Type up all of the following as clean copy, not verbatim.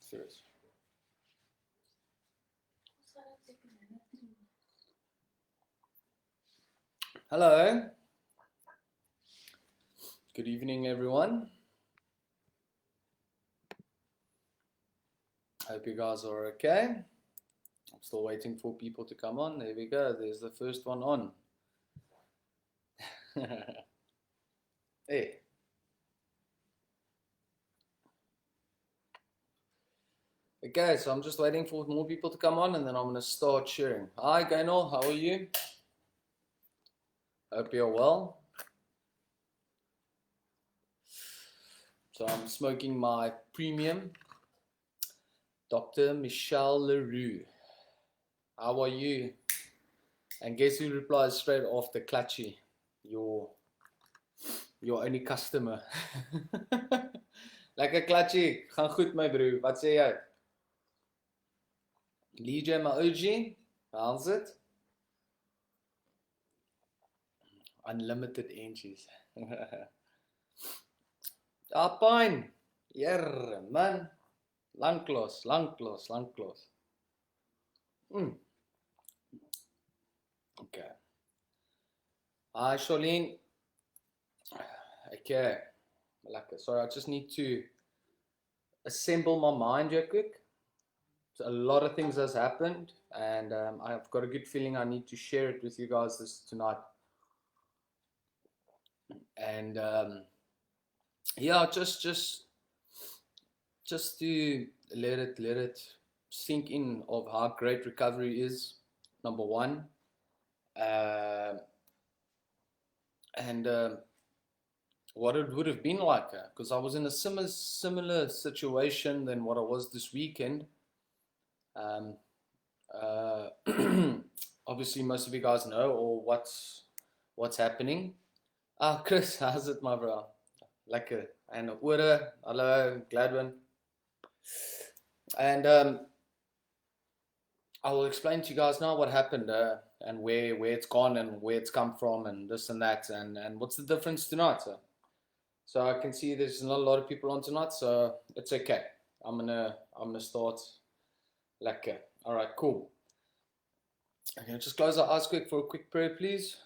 Serious. Hello. Good evening, everyone. Hope you guys are okay. I'm still waiting for people to come on. There we go. There's the first one on. Hey. Okay, so I'm just waiting for more people to come on and then I'm going to start sharing. Hi, Gainal. How are you? Hope you're well. So I'm smoking my premium Dr. Michelle Leroux. How are you? And guess who replies straight after Clutchy? Your only customer. Lekker Clutchy. Gaan goed my bro. Wat sê jy? DJ my OG. How's it? Unlimited inches. Ah, fine. Yeah, man. Langklos. Okay. Hi, Charlene. Okay. Lekker. Sorry, I just need to assemble my mind here quick. So a lot of things has happened, and I've got a good feeling I need to share it with you guys tonight. And yeah, just to let it sink in of how great recovery is, number one, and what it would have been like, because I was in a similar situation than what I was this weekend. Obviously, most of you guys know or what's happening. Ah, Chris, how's it, my bro? Lekker. And Ure, hello, Gladwin. And I will explain to you guys now what happened and where it's gone and where it's come from and this and that and what's the difference tonight. So I can see there's not a lot of people on tonight, so it's okay. I'm gonna start. Lekker. All right, cool. Okay, just close our eyes quick for a quick prayer, please.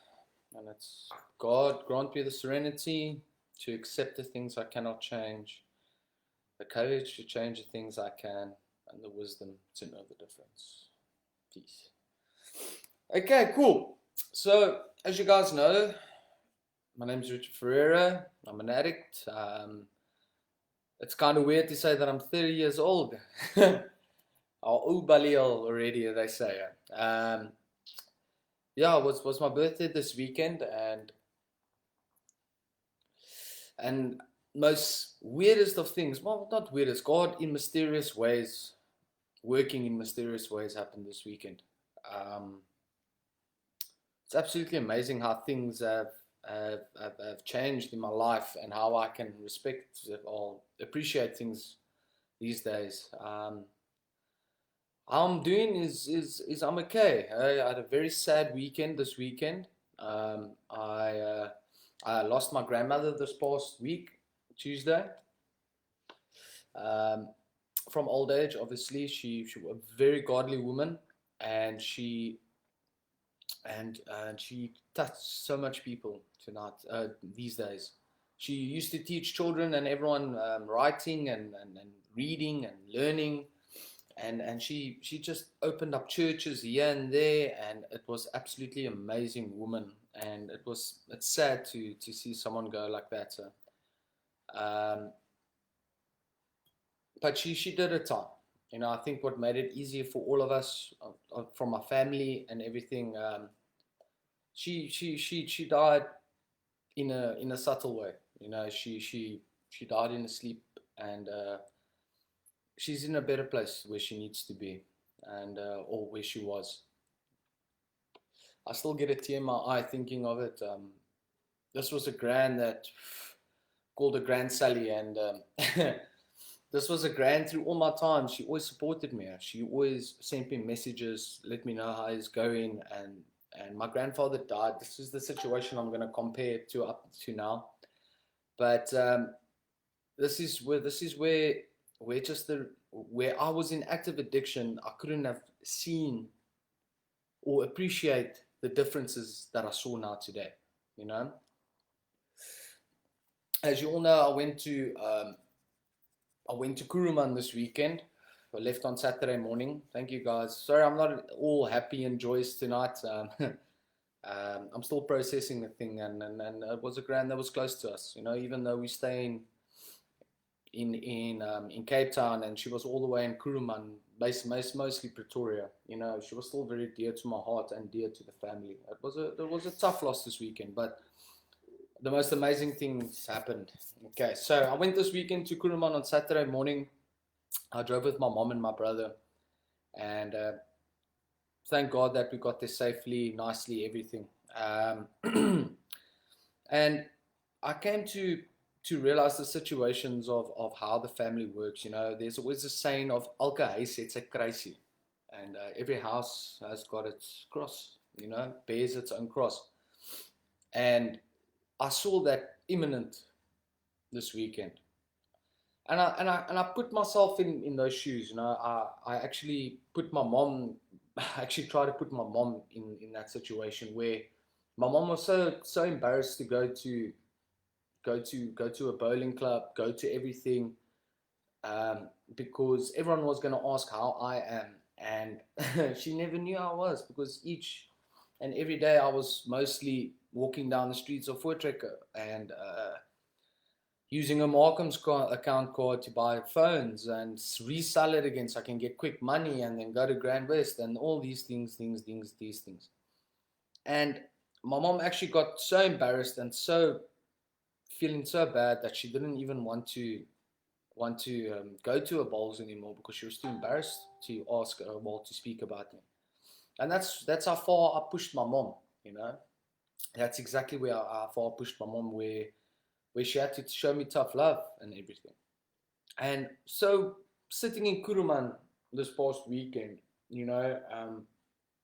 And it's God, grant me the serenity to accept the things I cannot change, the courage to change the things I can, and the wisdom to know the difference. Peace. Okay, cool. So, as you guys know, my name is Richard Ferreira. I'm an addict. It's kind of weird to say that I'm 30 years old. Old Balial already, they say. Yeah, it was my birthday this weekend, and most weirdest of things, well, not weirdest, God in mysterious ways, working in mysterious ways happened this weekend. It's absolutely amazing how things have changed in my life and how I can respect or appreciate things these days. How I'm doing is I'm okay. I had a very sad weekend this weekend. I lost my grandmother this past week, Tuesday. From old age, obviously, she was a very godly woman, and she touched so much people tonight these days. She used to teach children and everyone writing and reading and learning. And she just opened up churches here and there, and it was absolutely amazing woman. And it's sad to see someone go like that. So, but she did her time. You know, I think what made it easier for all of us, from my family and everything, she died in a subtle way. You know, she died in a sleep, and she's in a better place where she needs to be, and or where she was. I still get a tear in my eye thinking of it. This was a grand that called a Grand Sally, and this was a grand through all my time. She always supported me. She always sent me messages, let me know how it's going, and and my grandfather died. This is the situation I'm going to compare it to up to now. But this is where just where I was in active addiction, I couldn't have seen or appreciate the differences that I saw now today. You know, as you all know, I went to Kuruman this weekend. I left on Saturday morning. Thank you guys. Sorry, I'm not all happy and joyous tonight. I'm still processing the thing, and it was a grand that was close to us. You know, even though we stay in Cape Town, and she was all the way in Kuruman, mostly Pretoria. You know, she was still very dear to my heart and dear to the family. It was a tough loss this weekend, but the most amazing things happened. Okay, so I went this weekend to Kuruman on Saturday morning. I drove with my mom and my brother, and thank God that we got there safely, nicely, everything. And I came to realize the situations of how the family works. You know, there's always a saying of elke huis het sy kruisie, and every house has got its cross. You know, bears its own cross, and I saw that imminent this weekend. And I put myself in those shoes. You know, I actually put my mom. I actually tried to put my mom in that situation where my mom was so embarrassed to go to a bowling club, go to everything, because everyone was going to ask how I am, and she never knew how I was, because each and every day I was mostly walking down the streets of Voortrekker and using a Markham's account card to buy phones and resell it again so I can get quick money and then go to Grand West and all these things. And my mom actually got so embarrassed and feeling so bad that she didn't even want to go to a bowls anymore, because she was too embarrassed to ask to speak about me. And that's how far I pushed my mom. You know, that's exactly how far I pushed my mom, where she had to show me tough love and everything. And so, sitting in Kuruman this past weekend, you know,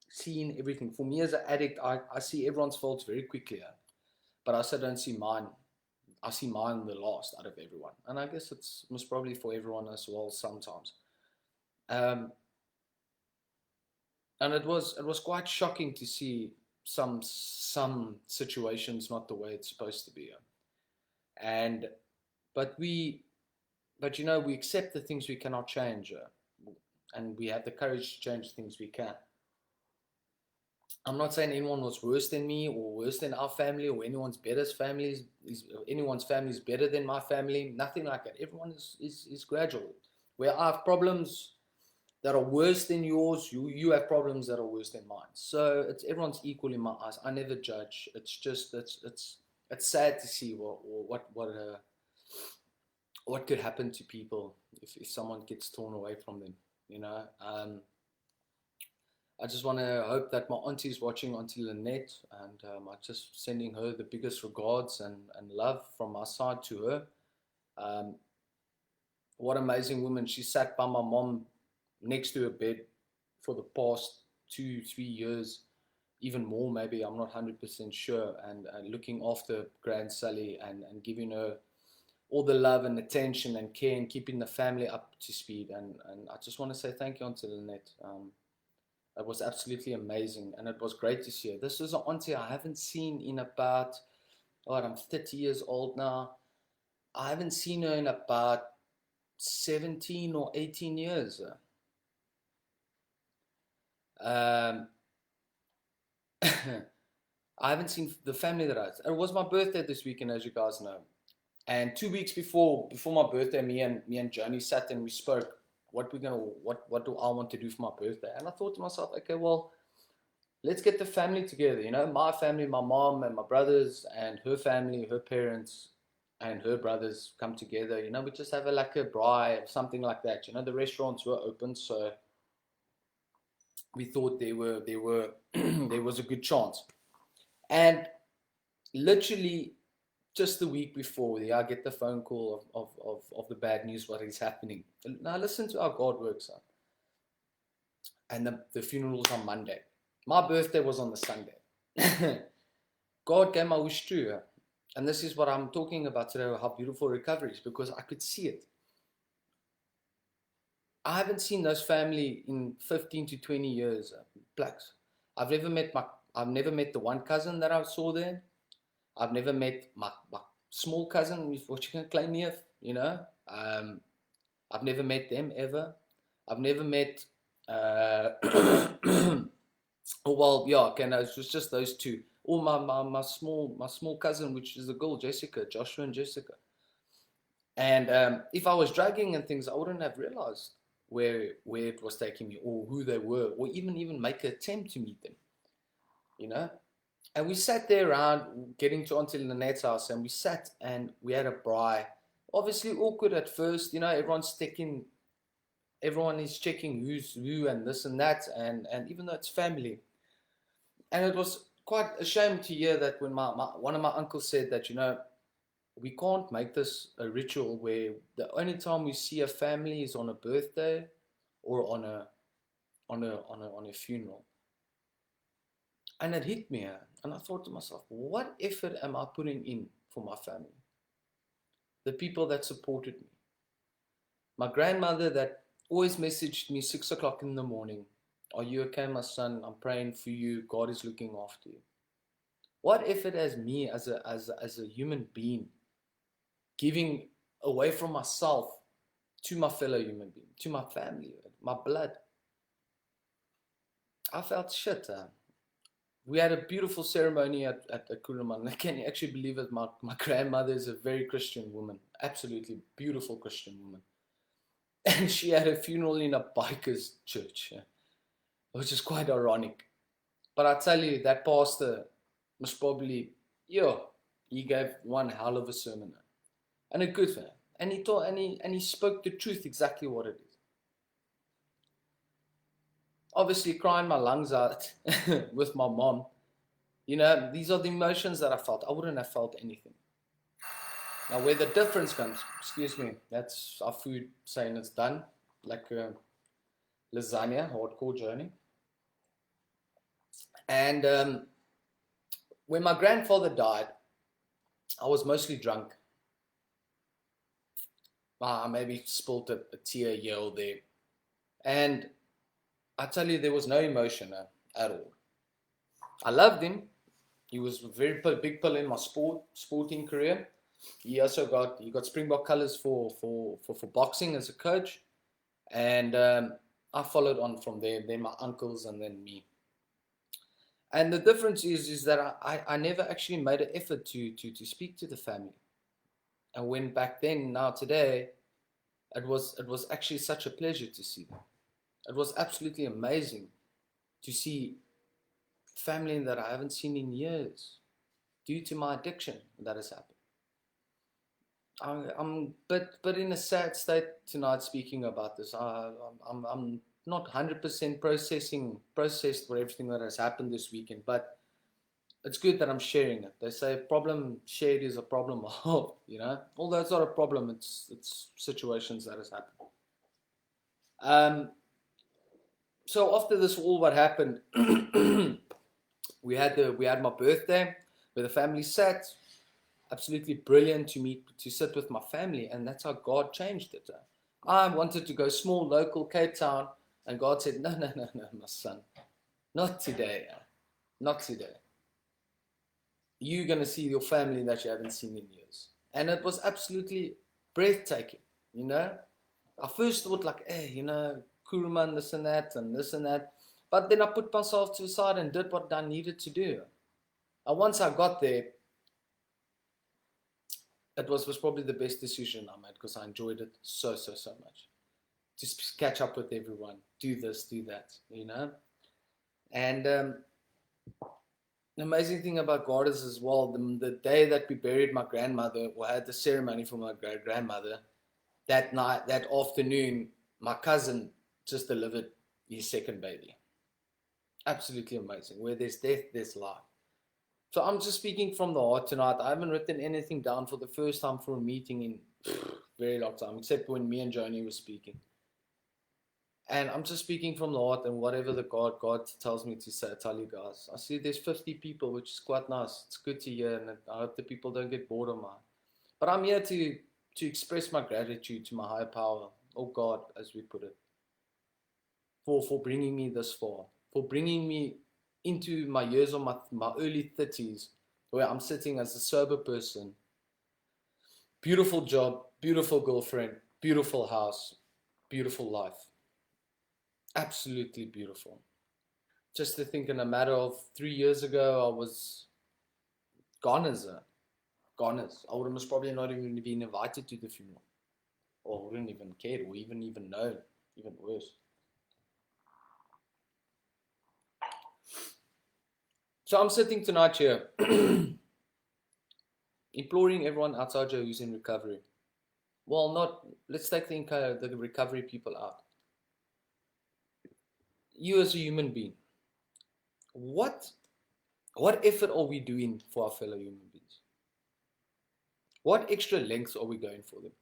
seeing everything. For me as an addict, I see everyone's faults very quickly, but I also don't see mine. I see mine the last out of everyone. And I guess it's most probably for everyone as well sometimes. And it was quite shocking to see some situations not the way it's supposed to be. But you know, we accept the things we cannot change, and we have the courage to change things we can. I'm not saying anyone was worse than me or worse than our family, or anyone's family is better than my family. Nothing like that. Everyone is gradual. Where I have problems that are worse than yours, you have problems that are worse than mine. So everyone's equal in my eyes. I never judge. It's just it's sad to see what could happen to people if someone gets torn away from them. You know. I just want to hope that my auntie is watching, Auntie Lynette, and I'm just sending her the biggest regards and love from my side to her. What an amazing woman. She sat by my mom next to her bed for the past 2-3 years, even more maybe, I'm not 100% sure, and looking after Grand Sally and giving her all the love and attention and care and keeping the family up to speed. And I just want to say thank you, Auntie Lynette. It was absolutely amazing, and it was great to see her. This is an auntie I haven't seen in about, I'm 30 years old now. I haven't seen her in about 17 or 18 years. I haven't seen the family that it was my birthday this weekend, as you guys know. And 2 weeks before my birthday, me and Joni sat and we spoke. What do I want to do for my birthday? And I thought to myself, okay, well, let's get the family together. You know, my family, my mom and my brothers, and her family, her parents, and her brothers come together. You know, we just have a braai or something like that. You know, the restaurants were open, so we thought there was a good chance. And literally, just the week before, I get the phone call of the bad news, what is happening. Now listen to how God works out. And the funeral was on Monday. My birthday was on the Sunday. God came my wish true. And this is what I'm talking about today, how beautiful recovery is, because I could see it. I haven't seen those family in 15 to 20 years, blacks. I've never met the one cousin that I saw there. I've never met my small cousin, what you can claim here, you know. I've never met them ever. I've never met, oh, well, yeah, okay, no, it was just those two. Or my small cousin, which is a girl, Jessica, Joshua and Jessica. And if I was drugging and things, I wouldn't have realized where it was taking me, or who they were, or even make an attempt to meet them, you know. And we sat there around getting to Auntie Lynette's house, and we sat and we had a braai. Obviously awkward at first, you know, everyone is checking who's who and this and that, and even though it's family. And it was quite a shame to hear that when one of my uncles said that, you know, we can't make this a ritual where the only time we see a family is on a birthday or on a funeral. And it hit me, and I thought to myself, what effort am I putting in for my family? The people that supported me. My grandmother that always messaged me 6 o'clock in the morning, "Are you okay, my son? I'm praying for you. God is looking after you." What effort has me as a human being giving away from myself to my fellow human being, to my family, my blood? I felt shit. We had a beautiful ceremony at Kuruman. Can you actually believe it? My grandmother is a very Christian woman, absolutely beautiful Christian woman. And she had a funeral in a biker's church, which is quite ironic. But I tell you, that pastor was probably, he gave one hell of a sermon, and a good one. And he taught, and he spoke the truth, exactly what it is. Obviously, crying my lungs out with my mom. You know, these are the emotions that I felt. I wouldn't have felt anything. Now, where the difference comes, excuse me, that's our food saying it's done, like lasagna, hardcore journey. And when my grandfather died, I was mostly drunk. I maybe spilled a tear here or there. And I tell you, there was no emotion at all. I loved him. He was a very big pillar in my sporting career. He also got Springbok colors for boxing as a coach. And I followed on from there. Then my uncles and then me. And the difference is that I never actually made an effort to speak to the family. And when back then, now today, it was actually such a pleasure to see them. It was absolutely amazing to see family that I haven't seen in years due to my addiction that has happened. I'm but in a sad state tonight speaking about this. I'm not 100% processed for everything that has happened this weekend, but it's good that I'm sharing it. They say problem shared is a problem halved, you know. Although it's not a problem, it's situations that has happened. So after this, all what happened, we had my birthday where the family sat. Absolutely brilliant to sit with my family, and that's how God changed it. I wanted to go small, local Cape Town, and God said, no, my son, not today, not today. You're going to see your family that you haven't seen in years. And it was absolutely breathtaking, you know. I first thought like, you know, Kuruman, this and that, and this and that. But then I put myself to the side and did what I needed to do. And once I got there, it was probably the best decision I made because I enjoyed it so much. Just catch up with everyone, do this, do that, you know. And the amazing thing about God is as well, the day that we buried my grandmother, or had the ceremony for my grandmother, that night, that afternoon, my cousin just delivered his second baby. Absolutely amazing. Where there's death, there's life. So I'm just speaking from the heart tonight. I haven't written anything down for the first time for a meeting in very long time, except when me and Joni were speaking. And I'm just speaking from the heart, and whatever the God tells me to say, I tell you guys. I see there's 50 people, which is quite nice. It's good to hear, and I hope the people don't get bored of mine. But I'm here to express my gratitude to my higher power, oh God, as we put it, for bringing me this far, for bringing me into my years of my early 30s, where I'm sitting as a sober person. Beautiful job, beautiful girlfriend, beautiful house, beautiful life. Absolutely beautiful. Just to think, in a matter of 3 years ago, I was goners. Goners. I would have probably not even been invited to the funeral, or wouldn't even care, or even know. Even worse. So I'm sitting tonight here, imploring everyone outside here who's in recovery. Well, not. Let's take the recovery people out. You as a human being, what effort are we doing for our fellow human beings? What extra lengths are we going for them?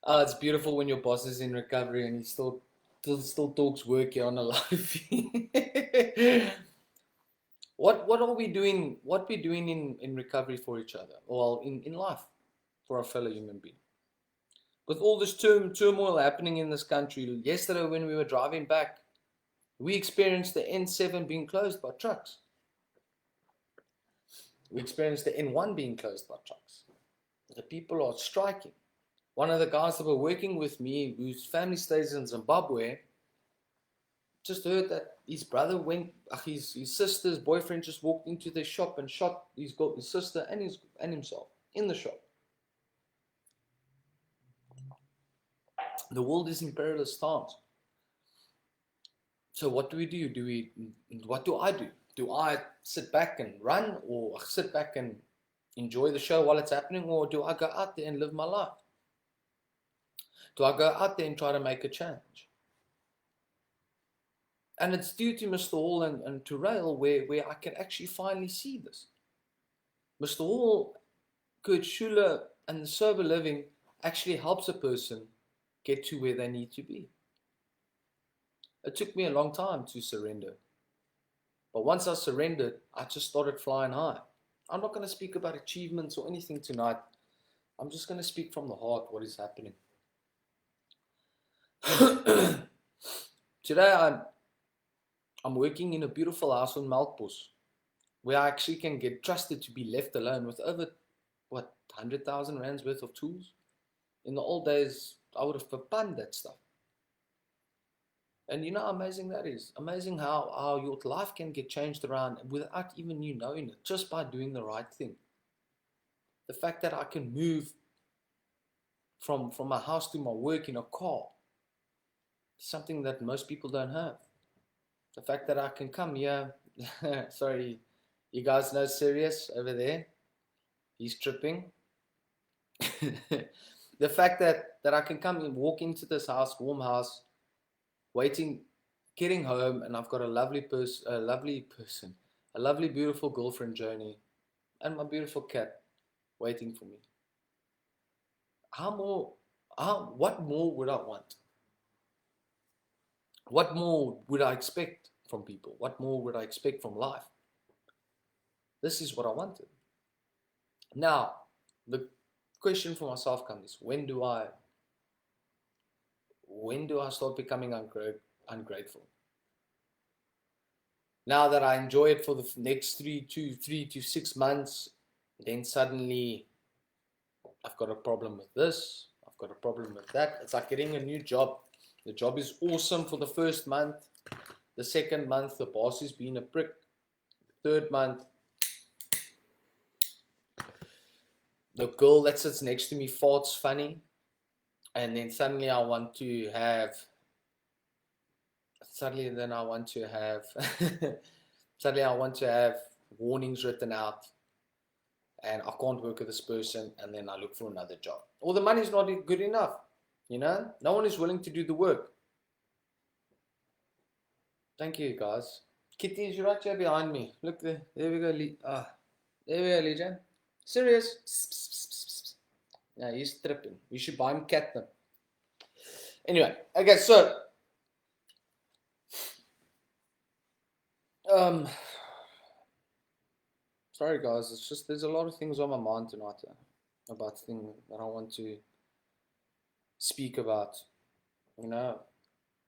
Oh, it's beautiful when your boss is in recovery and he still talks work here on a live feed. What are we doing? What we doing in recovery for each other, or in life for our fellow human being? With all this turmoil happening in this country, yesterday when we were driving back, we experienced the N7 being closed by trucks. We experienced the N1 being closed by trucks. The people are striking. One of the guys that were working with me, whose family stays in Zimbabwe, just heard that his brother his sister's boyfriend just walked into the shop and shot his sister and himself in the shop. The world is in perilous times. So what do we do? What do I do? Do I sit back and run, or sit back and enjoy the show while it's happening, or do I go out there and live my life? Do I go out there and try to make a change? And it's due to Mr. Hall and to RAEL where I can actually finally see this. Mr. Hall, Kurt Schuler, and the sober living actually helps a person get to where they need to be. It took me a long time to surrender. But once I surrendered, I just started flying high. I'm not going to speak about achievements or anything tonight. I'm just going to speak from the heart what is happening. Today I'm working in a beautiful house in Melkbos, where I actually can get trusted to be left alone with over 100,000 rands worth of tools. In the old days, I would have verpand that stuff. And you know how amazing that is. Amazing how your life can get changed around without even you knowing it, just by doing the right thing. The fact that I can move from my house to my work in a car is something that most people don't have. The fact that I can come here, sorry, you guys know Sirius over there? He's tripping. The fact that I can come and walk into this house, warm house, waiting, getting home, and I've got a lovely beautiful girlfriend, Joni, and my beautiful cat waiting for me. What more would I want? What more would I expect from people? What more would I expect from life? This is what I wanted. Now, the question for myself comes: when do I start becoming ungrateful? Now that I enjoy it for the next 3 to 6 months, then suddenly I've got a problem with this, I've got a problem with that. It's like getting a new job. The job is awesome for the first month. The second month, the boss is being a prick. The third month, the girl that sits next to me farts funny. And then suddenly I want to have warnings written out, and I can't work with this person, and then I look for another job. Or the money's not good enough, you know? No one is willing to do the work. Thank you, guys. Kitty is right here behind me. Look there. There we go, there we go, Legion. Serious. Yeah, he's tripping. You should buy him catnip. Anyway, okay, so sorry guys, it's just there's a lot of things on my mind tonight about things that I want to speak about. You know,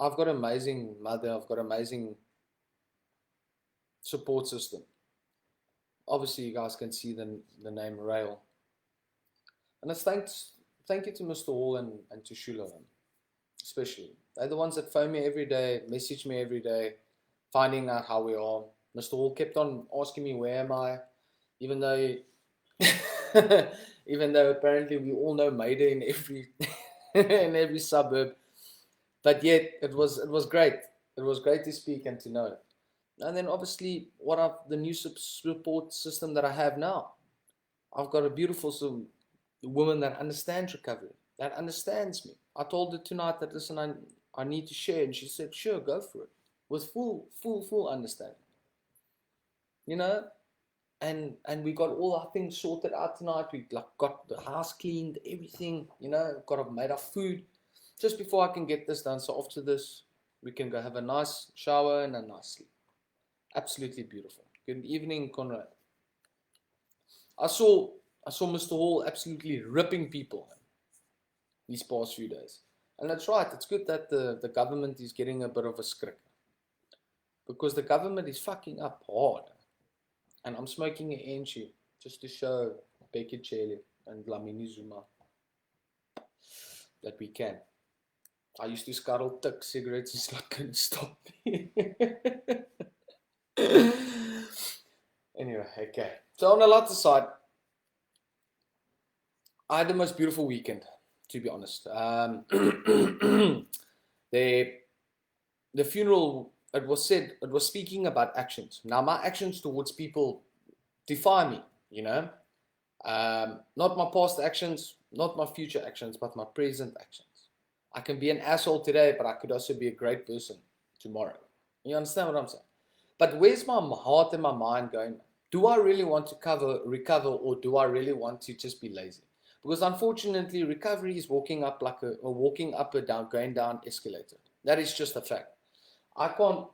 I've got an amazing mother, I've got an amazing support system. Obviously, you guys can see the name RAEL. And it's thank you to Mr. Hall and to Shula, especially. They're the ones that phone me every day, message me every day, finding out how we are. Mr. Hall kept on asking me, where am I? Even though even though apparently we all know Maida in every in every suburb. But yet it was great. It was great to speak and to know. And then obviously the new support system that I have now. I've got a beautiful woman that understands recovery, that understands me. I told her tonight that listen, I need to share, and she said, sure, go for it, with full understanding. You know, and we got all our things sorted out tonight. We got the house cleaned, everything. You know, made our food just before I can get this done. So after this, we can go have a nice shower and a nice sleep. Absolutely beautiful. Good evening, Conrad. I saw Mr. Hall absolutely ripping people these past few days. And that's right, it's good that the government is getting a bit of a script. Because the government is fucking up hard. And I'm smoking an NG just to show Becky Chele and Dlamini Zuma that we can. I used to scuttle thick cigarettes, it's not going to stop me. Anyway, okay. So on the lighter side, I had the most beautiful weekend, to be honest. The funeral, it was speaking about actions. Now, my actions towards people define me, you know. Not my past actions, not my future actions, but my present actions. I can be an asshole today, but I could also be a great person tomorrow. You understand what I'm saying? But where's my heart and my mind going? Do I really want to recover, or do I really want to just be lazy? Because unfortunately, recovery is walking up a down, going down escalator. That is just a fact. I can't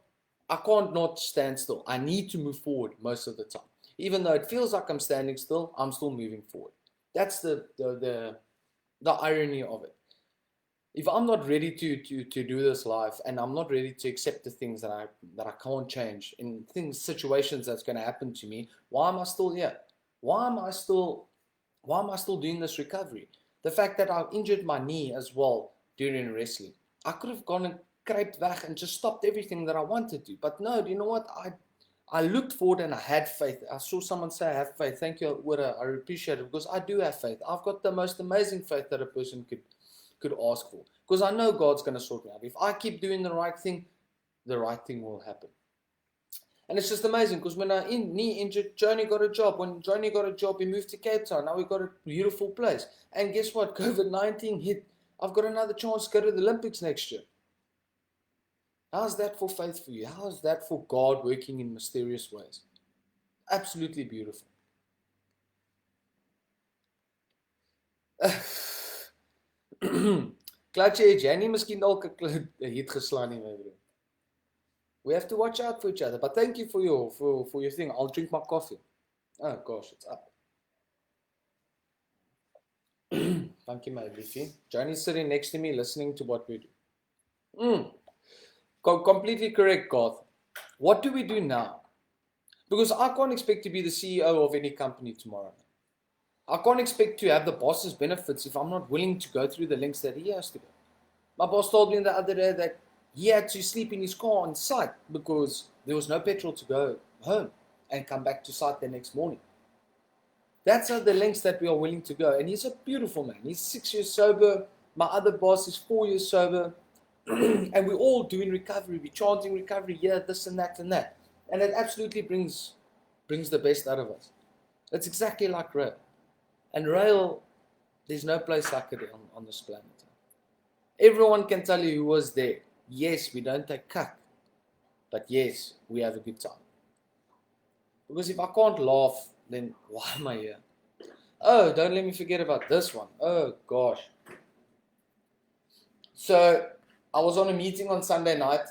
not stand still. I need to move forward most of the time. Even though it feels like I'm standing still, I'm still moving forward. That's the irony of it. If I'm not ready to do this life, and I'm not ready to accept the things that I can't change, in situations that's going to happen to me, why am I still here? Why am I still doing this recovery? The fact that I injured my knee as well during wrestling, I could have gone and craped back and just stopped everything that I wanted to. But no, you know what? I looked forward and I had faith. I saw someone say I have faith. Thank you, Wira. I appreciate it, because I do have faith. I've got the most amazing faith that a person could ask for, because I know God's going to sort me out. If I keep doing the right thing will happen. And it's just amazing, because when I knee injured, Joni got a job. When Joni got a job, he moved to Cape Town. Now we got a beautiful place. And guess what? COVID-19 hit. I've got another chance to go to the Olympics next year. How's that for faith for you? How is that for God working in mysterious ways? Absolutely beautiful. Klatje, het jy nie miskien dalk 'n hit geslaan nie, my broer? We have to watch out for each other. But thank you for your thing. I'll drink my coffee. Oh gosh, it's up. Thank you, my Leafy. Johnny's sitting next to me listening to what we do. Completely correct, Garth. What do we do now? Because I can't expect to be the CEO of any company tomorrow. I can't expect to have the boss's benefits if I'm not willing to go through the links that he has to go. My boss told me the other day that he had to sleep in his car on site because there was no petrol to go home and come back to site the next morning. That's the lengths that we are willing to go. And he's a beautiful man. He's 6 years sober. My other boss is 4 years sober. And we're all doing recovery. We're chanting recovery here, this and that and that. And it absolutely brings the best out of us. It's exactly like RAEL. And RAEL, there's no place like it on this planet. Everyone can tell you who was there. Yes, we don't take cut. But yes, we have a good time. Because if I can't laugh, then why am I here? Oh, don't let me forget about this one. Oh, gosh. So, I was on a meeting on Sunday night,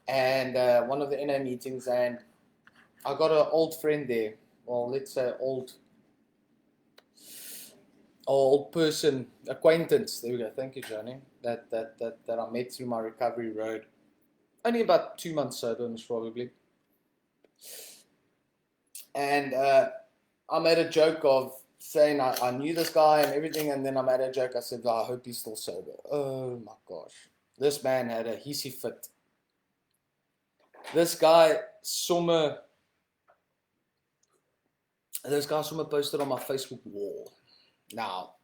and one of the NA meetings, and I got an old friend there. Well, let's say old person, acquaintance. There we go. Thank you, Johnny. That I met through my recovery road. Only about 2 months sober, most probably. And I made a joke of saying I knew this guy and everything, and then I made a joke. I said, I hope he's still sober. Oh my gosh. This man had a hissy fit. This guy sommer posted on my Facebook wall. Now,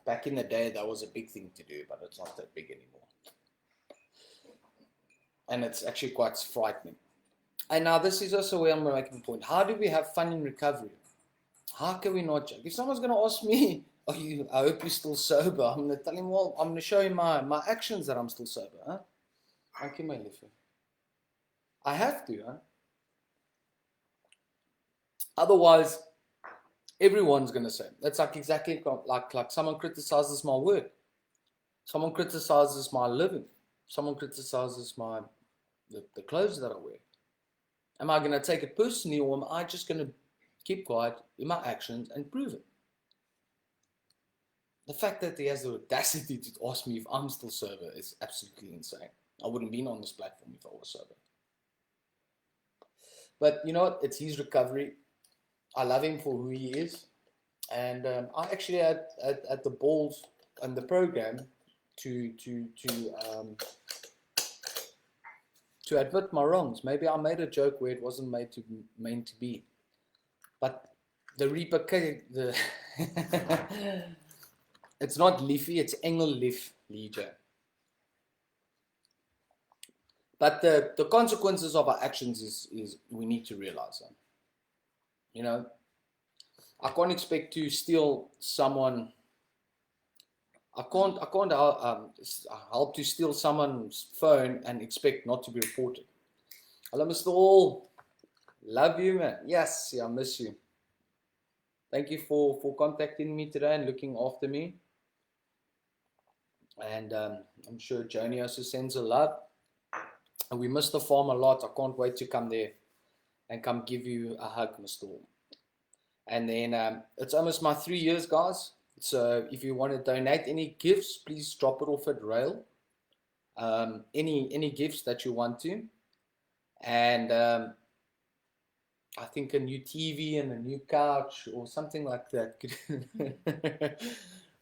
back in the day, that was a big thing to do, but it's not that big anymore. And it's actually quite frightening. And now this is also where I'm making a point. How do we have fun in recovery? How can we not joke? If someone's going to ask me, I hope you're still sober, I'm going to tell him, well, I'm going to show him my actions that I'm still sober. Huh? I have to. Huh? Otherwise, everyone's going to say, that's like exactly like someone criticizes my work. Someone criticizes my living. Someone criticizes the clothes that I wear. Am I going to take it personally, or am I just going to keep quiet in my actions and prove it? The fact that he has the audacity to ask me if I'm still sober is absolutely insane. I wouldn't be on this platform if I was sober. But you know what? It's his recovery. I love him for who he is. And I actually had the balls and the program to admit my wrongs. Maybe I made a joke where it wasn't meant to be. But the repercussion, it's not leafy, it's engellief liedje. But the consequences of our actions is we need to realize them. You know, I can't expect to steal someone. I can't help to steal someone's phone and expect not to be reported. Hello, Mr. Hall. Love you, man. Yes, I miss you. Thank you for contacting me today and looking after me. And I'm sure Joni also sends a love. And we miss the farm a lot. I can't wait to come there and come give you a hug, Mr. Hall. And then it's almost my 3 years, guys. So if you want to donate any gifts, please drop it off at RAEL. Any gifts that you want to. And I think a new TV and a new couch or something like that could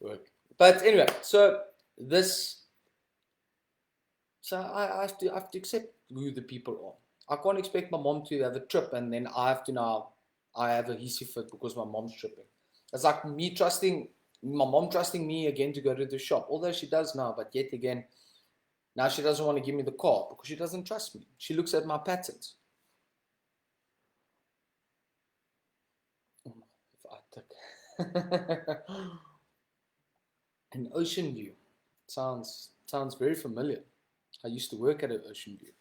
work. But anyway, so I have to accept who the people are. I can't expect my mom to have a trip and then I have a hissy fit because my mom's tripping. It's like my mom trusting me again to go to the shop, although she does now, but yet again, now she doesn't want to give me the car because she doesn't trust me. She looks at my patterns. If I took an Ocean View, sounds very familiar. I used to work at an Ocean View.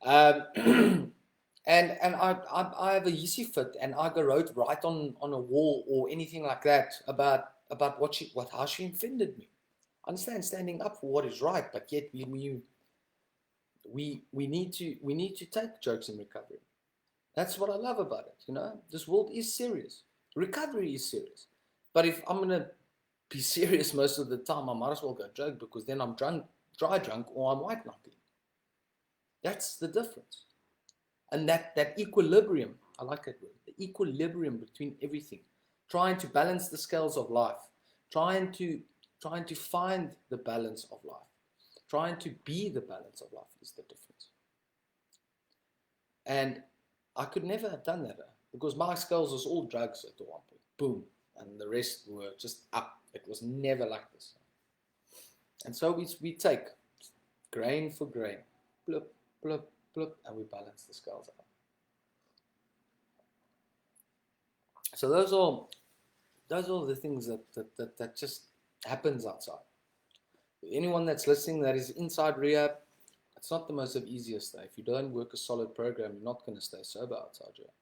And I have a hissy fit, and I go wrote right on a wall or anything like that about how she offended me. I understand standing up for what is right, but yet we need to take jokes in recovery. That's what I love about it. You know, this world is serious. Recovery is serious. But if I'm gonna be serious most of the time, I might as well go joke because then I'm dry drunk, or I'm white knuckling. That's the difference. And that equilibrium, I like that word, the equilibrium between everything, trying to balance the scales of life, trying to find the balance of life, trying to be the balance of life is the difference. And I could never have done that because my scales was all drugs at the one point, boom, and the rest were just up. It was never like this. And so we take grain for grain, blip, blip, blip, and we balance the scales out. So those are the things that just happens outside. Anyone that's listening that is inside rehab, it's not the most easiest day. If you don't work a solid program, you're not going to stay sober outside here.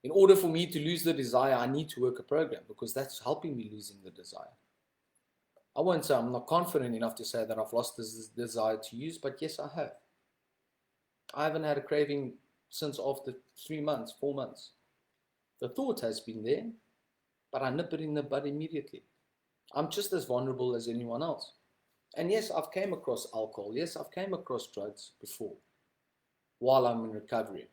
In order for me to lose the desire, I need to work a program because that's helping me losing the desire. I won't say I'm not confident enough to say that I've lost this desire to use, but yes, I have. I haven't had a craving since after 3 months, 4 months. The thought has been there, but I nip it in the bud immediately. I'm just as vulnerable as anyone else. And yes, I've came across alcohol. Yes, I've came across drugs before while I'm in recovery.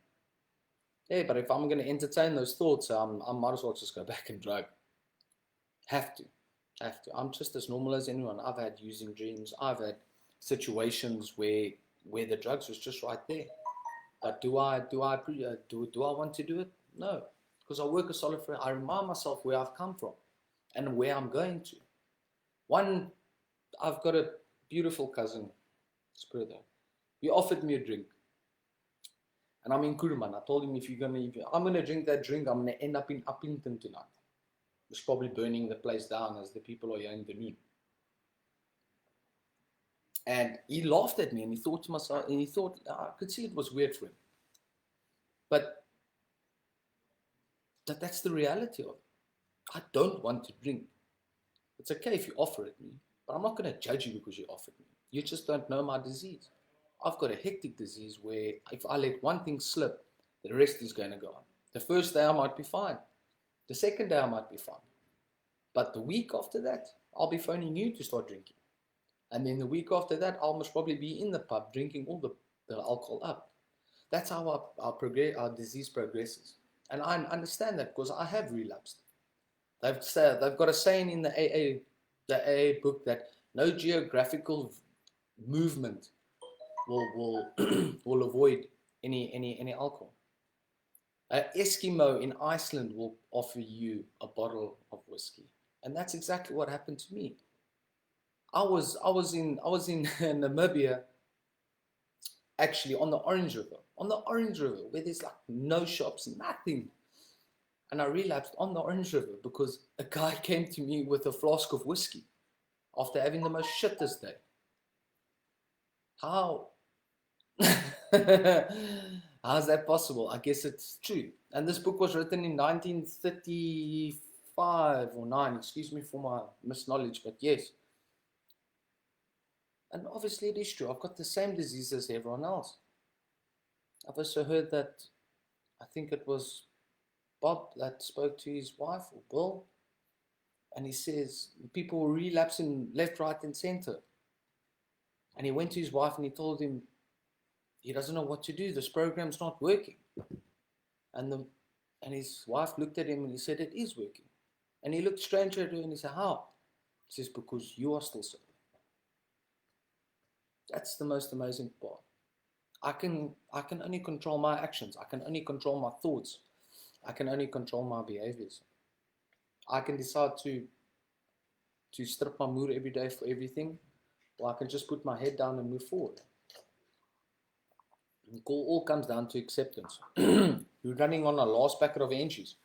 Yeah, but if I'm going to entertain those thoughts, I might as well just go back and drug. Have to. I'm just as normal as anyone. I've had using dreams. I've had situations where the drugs was just right there. But do I want to do it? No, because I work a solid friend. I remind myself where I've come from and where I'm going to. I've got a beautiful cousin, Springbok. He offered me a drink. And I'm in Kuruman. I told him, if I'm going to drink that drink, I'm going to end up in Uppington tonight. It's probably burning the place down as the people are here in the noon. And he laughed at me and he thought to myself, and he thought, I could see it was weird for him. But that's the reality of it. I don't want to drink. It's okay if you offer it me, but I'm not going to judge you because you offered me. You just don't know my disease. I've got a hectic disease where if I let one thing slip, the rest is going to go on. The first day I might be fine. The second day I might be fine. But the week after that, I'll be phoning you to start drinking. And then the week after that, I'll most probably be in the pub drinking all the alcohol up. That's how our disease progresses. And I understand that because I have relapsed. They've got a saying in the AA book that no geographical movement will avoid any alcohol. An Eskimo in Iceland will offer you a bottle of whiskey, and that's exactly what happened to me. I was in Namibia, actually on the Orange River, where there's like no shops, nothing. And I relapsed on the Orange River because a guy came to me with a flask of whiskey after having the most shittest day. How? How's that possible? I guess it's true. And this book was written in 1935 or 9. Excuse me for my misknowledge, but yes. And obviously it is true. I've got the same disease as everyone else. I've also heard that, I think it was Bob that spoke to his wife, or Bill, and he says people were relapsing left, right, and center. And he went to his wife and he told him he doesn't know what to do. This program's not working. And his wife looked at him and he said, it is working. And he looked strange at her and he said, how? He says, because you are still sober. That's the most amazing part. I can only control my actions. I can only control my thoughts. I can only control my behaviors. I can decide to strip my mood every day for everything, or I can just put my head down and move forward. It all comes down to acceptance. You're running on a last packet of inches.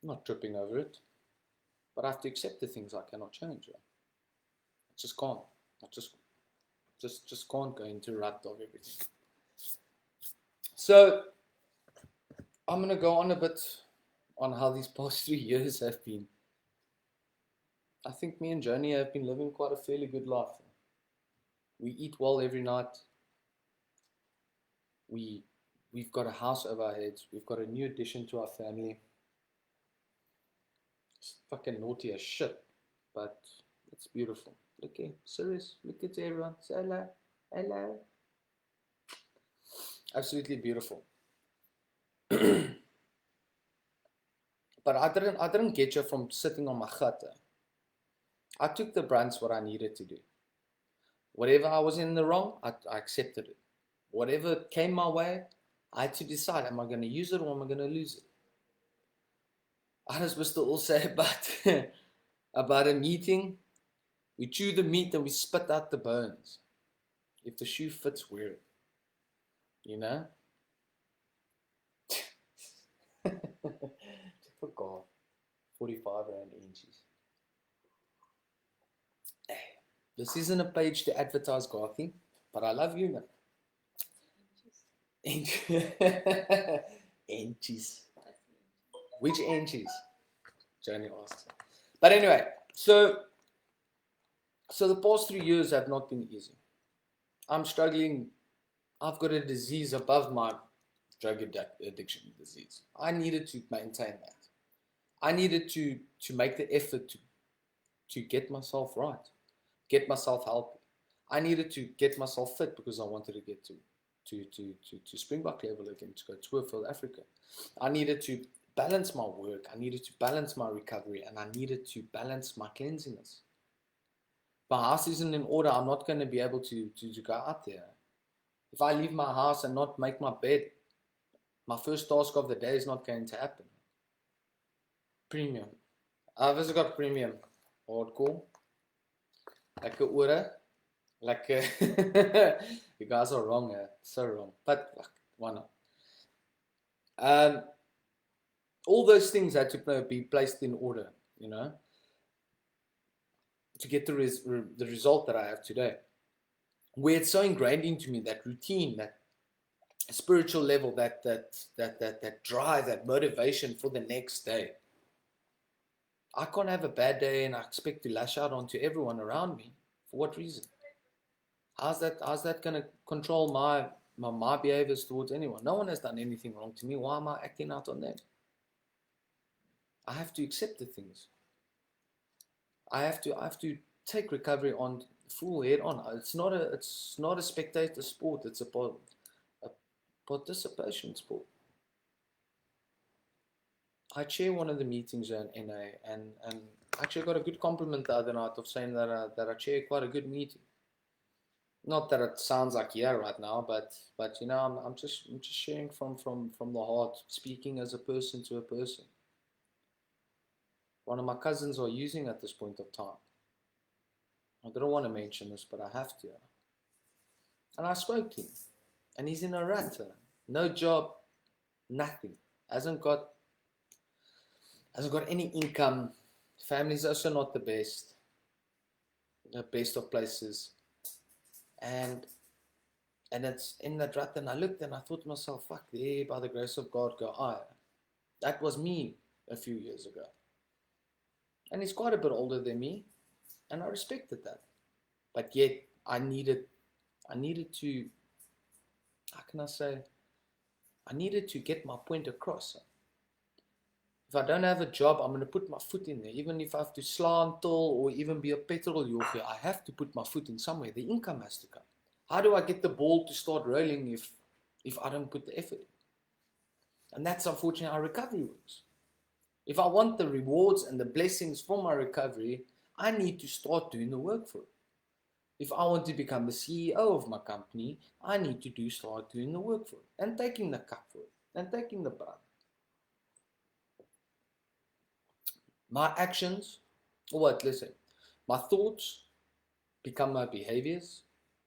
I'm not tripping over it, but I have to accept the things I cannot change. I just can't. I just can't go into a rut of everything. So I'm going to go on a bit on how these past 3 years have been. I think me and Joni have been living quite a fairly good life. We eat well every night. We've got a house over our heads. We've got a new addition to our family. It's fucking naughty as shit, but it's beautiful. Okay, serious. Look at everyone. Say hello. Hello. Absolutely beautiful. But I didn't get you from sitting on my gutter. I took the brunt what I needed to do. Whatever I was in the wrong, I accepted it. Whatever came my way, I had to decide, am I going to use it or am I going to lose it? As Mr. All say about a meeting, we chew the meat and we spit out the bones. If the shoe fits, wear it. You know? Typical 45 rand inches. This isn't a page to advertise Garthy, but I love you, man. Inches. Which inches? Johnny asks. But anyway, so the past 3 years have not been easy. I'm struggling. I've got a disease above my drug addiction disease. I needed to maintain that. I needed to make the effort to get myself right, get myself healthy. I needed to get myself fit because I wanted to get to Springbok level again, to go tour for Africa. I needed to balance my work. I needed to balance my recovery, and I needed to balance my cleansiness. If my house isn't in order, I'm not going to be able to go out there. If I leave my house and not make my bed, my first task of the day is not going to happen. Premium. I've also got premium. Hardcore. Like a ore. Like a you guys are wrong, so wrong. But why not? All those things had to be placed in order, to get the result that I have today. Where it's so ingrained into me, that routine, that spiritual level, that drive, that motivation for the next day. I can't have a bad day and I expect to lash out onto everyone around me. For what reason? How's that going to control my behaviors towards anyone? No one has done anything wrong to me. Why am I acting out on them? I have to accept the things. I have to take recovery on full head on. It's not a spectator sport. It's a participation sport. I chair one of the meetings in NA, and actually got a good compliment the other night of saying that I chair quite a good meeting. Not that it sounds like right now, but I'm just sharing from the heart, speaking as a person to a person. One of my cousins are using at this point of time. I don't want to mention this, but I have to. And I spoke to him, and he's in a rut. No job, nothing. Hasn't got any income. Family's also not the best of places. And it's in that rut, and I looked and I thought to myself, fuck, there, by the grace of God, go I. That was me a few years ago. And he's quite a bit older than me, and I respected that. But yet, I needed to, how can I say, I needed to get my point across. If I don't have a job, I'm going to put my foot in there. Even if I have to slant or even be a petrol jockey, I have to put my foot in somewhere. The income has to come. How do I get the ball to start rolling if I don't put the effort in? And that's unfortunately how recovery works. If I want the rewards and the blessings from my recovery, I need to start doing the work for it. If I want to become the CEO of my company, I need to start doing the work for it, and taking the cup for it, and taking the brunt. My actions, my thoughts become my behaviors,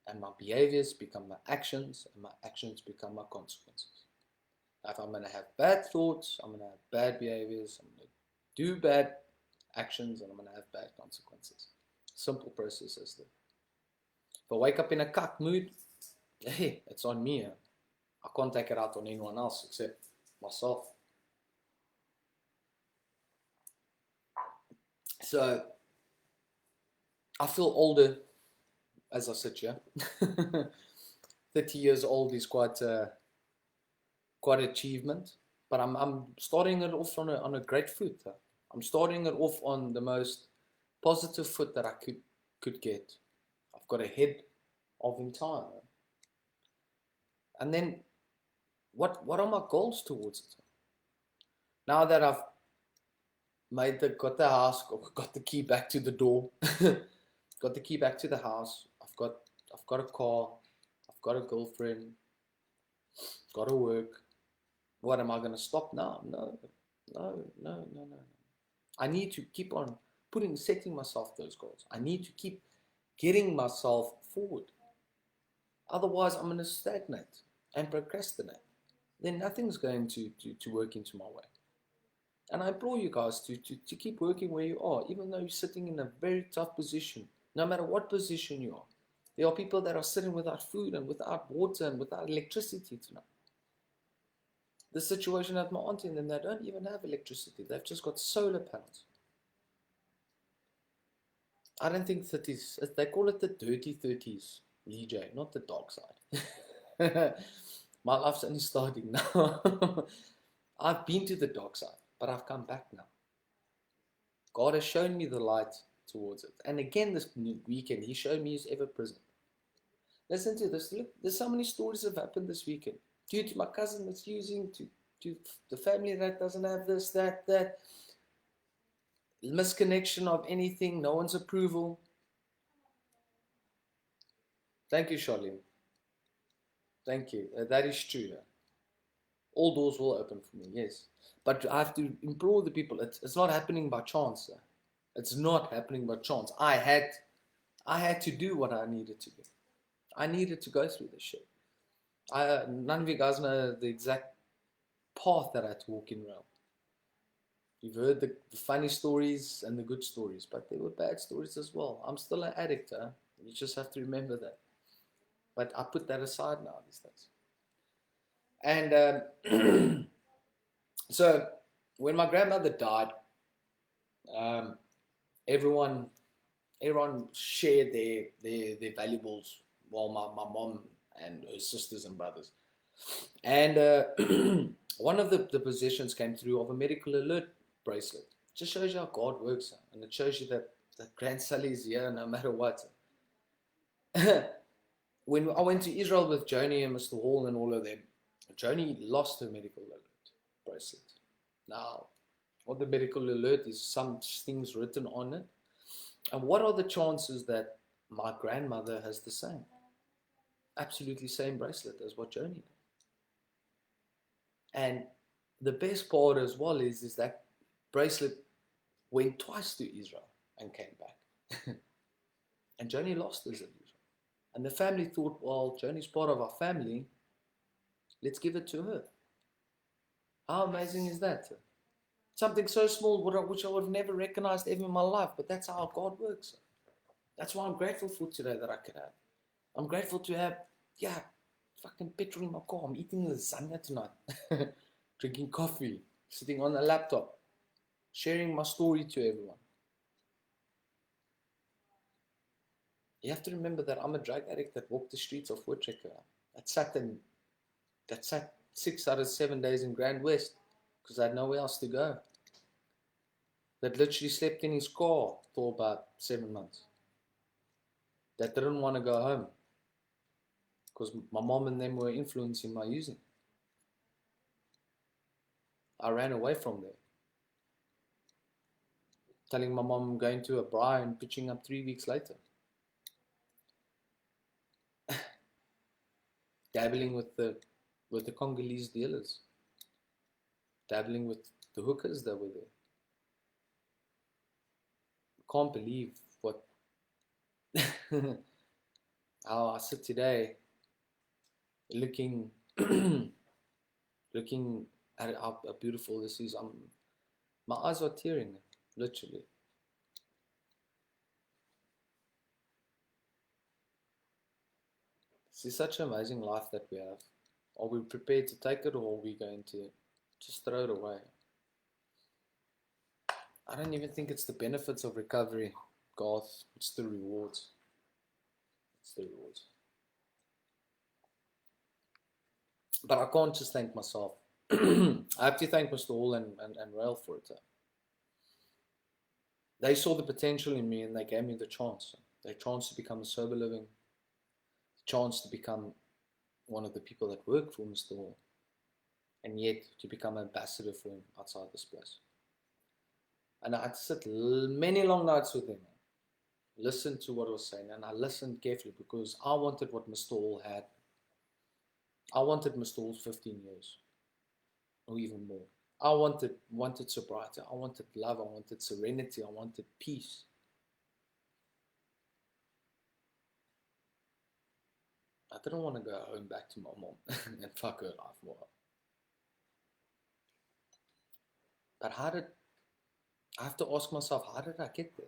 and my behaviors become my actions, and my actions become my consequences. If I'm going to have bad thoughts, I'm going to have bad behaviors, I'm going to do bad actions, and I'm going to have bad consequences. Simple process as that. If I wake up in a cuck mood, hey, it's on me. I can't take it out on anyone else except myself. So, I feel older as I sit here. 30 years old is quite achievement, but I'm starting it off on a great foot. I'm starting it off on the most positive foot that I could get. I've got ahead of in time. And then what are my goals towards it? Now that I've got the house, got the key back to the door, got the key back to the house, I've got a car, I've got a girlfriend, got to work. What, am I going to stop now? No. I need to keep on setting myself those goals. I need to keep getting myself forward. Otherwise, I'm going to stagnate and procrastinate. Then nothing's going to work into my way. And I implore you guys to keep working where you are, even though you're sitting in a very tough position. No matter what position you are. There are people that are sitting without food and without water and without electricity tonight. the situation at my auntie and them, they don't even have electricity. They've just got solar panels. I don't think 30s, they call it the dirty 30s, EJ, not the dark side. My life's only starting now. I've been to the dark side, but I've come back now. God has shown me the light towards it. And again, this weekend, He showed me He's ever present. Listen to this. Look, there's so many stories that have happened this weekend. Due to my cousin that's using, to the family that doesn't have this, that, misconnection of anything, no one's approval. Thank you, Charlene. Thank you. That is true. All doors will open for me, yes. But I have to implore the people. It's not happening by chance. It's not happening by chance. I had to do what I needed to do. I needed to go through this shit. None of you guys know the exact path that I had to walk in RAEL. You've heard the funny stories and the good stories, but there were bad stories as well. I'm still an addict. You just have to remember that. But I put that aside now these days. And so when my grandmother died, everyone shared their valuables. Well, my mom and her sisters and brothers. And one of the possessions came through of a medical alert bracelet. It just shows you how God works, and it shows you that Grand Sally is here no matter what. When I went to Israel with Joni and Mr. Hall and all of them, Joni lost her medical alert bracelet. Now, what the medical alert is, some things written on it. And what are the chances that my grandmother has the same? Absolutely same bracelet as what Joni did. And the best part as well is that bracelet went twice to Israel and came back. And Joni lost hers at Israel. And the family thought, well, Joni's part of our family. Let's give it to her. How amazing is that? Something so small which I would have never recognized ever in my life. But that's how God works. That's why I'm grateful for today that I could have. I'm grateful to have, fucking petrol in my car. I'm eating lasagna tonight. Drinking coffee. Sitting on a laptop. Sharing my story to everyone. You have to remember that I'm a drug addict that walked the streets of Voortrekker. That sat 6 out of 7 days in Grand West because I had nowhere else to go. That literally slept in his car for about 7 months. That didn't want to go home because my mom and them were influencing my using. I ran away from there. Telling my mom I'm going to a braai and pitching up 3 weeks later. Dabbling with the Congolese dealers. Dabbling with the hookers that were there. Can't believe what how I sit today looking at how beautiful this is. My eyes are tearing, literally. This is such an amazing life that we have. Are we prepared to take it, or are we going to just throw it away? I don't even think it's the benefits of recovery, Garth. It's the rewards. It's the rewards. But I can't just thank myself. I have to thank Mr. Hall and RAEL for it. They saw the potential in me and they gave me the chance. The chance to become a sober living. The chance to become one of the people that work for Mr. Hall. And yet to become an ambassador for him outside this place. And I had to sit many long nights with him. Listen to what I was saying. And I listened carefully because I wanted what Mr. Hall had. I wanted Mr. Hall's 15 years. Or even more. I wanted sobriety. I wanted love. I wanted serenity. I wanted peace. I didn't want to go home back to my mom and fuck her life more. But I have to ask myself, how did I get there?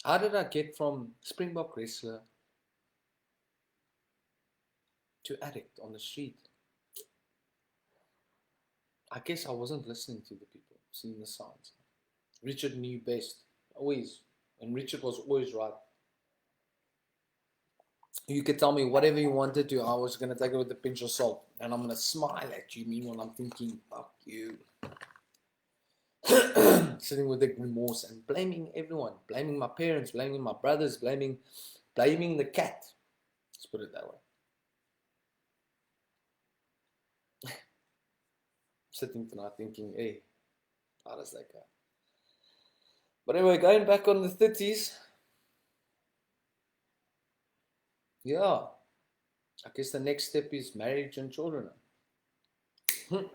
How did I get from Springbok Wrestler to addict on the street? I guess I wasn't listening to the people, seeing the signs. Richard knew best, always, and Richard was always right. You could tell me whatever you wanted to, I was going to take it with a pinch of salt, and I'm going to smile at you, meanwhile I'm thinking, fuck you. Sitting with the remorse and blaming everyone, blaming my parents, blaming my brothers, blaming the cat. Let's put it that way. Sitting tonight thinking, hey, how does that go? But anyway, going back on the 30s, yeah, I guess the next step is marriage and children. I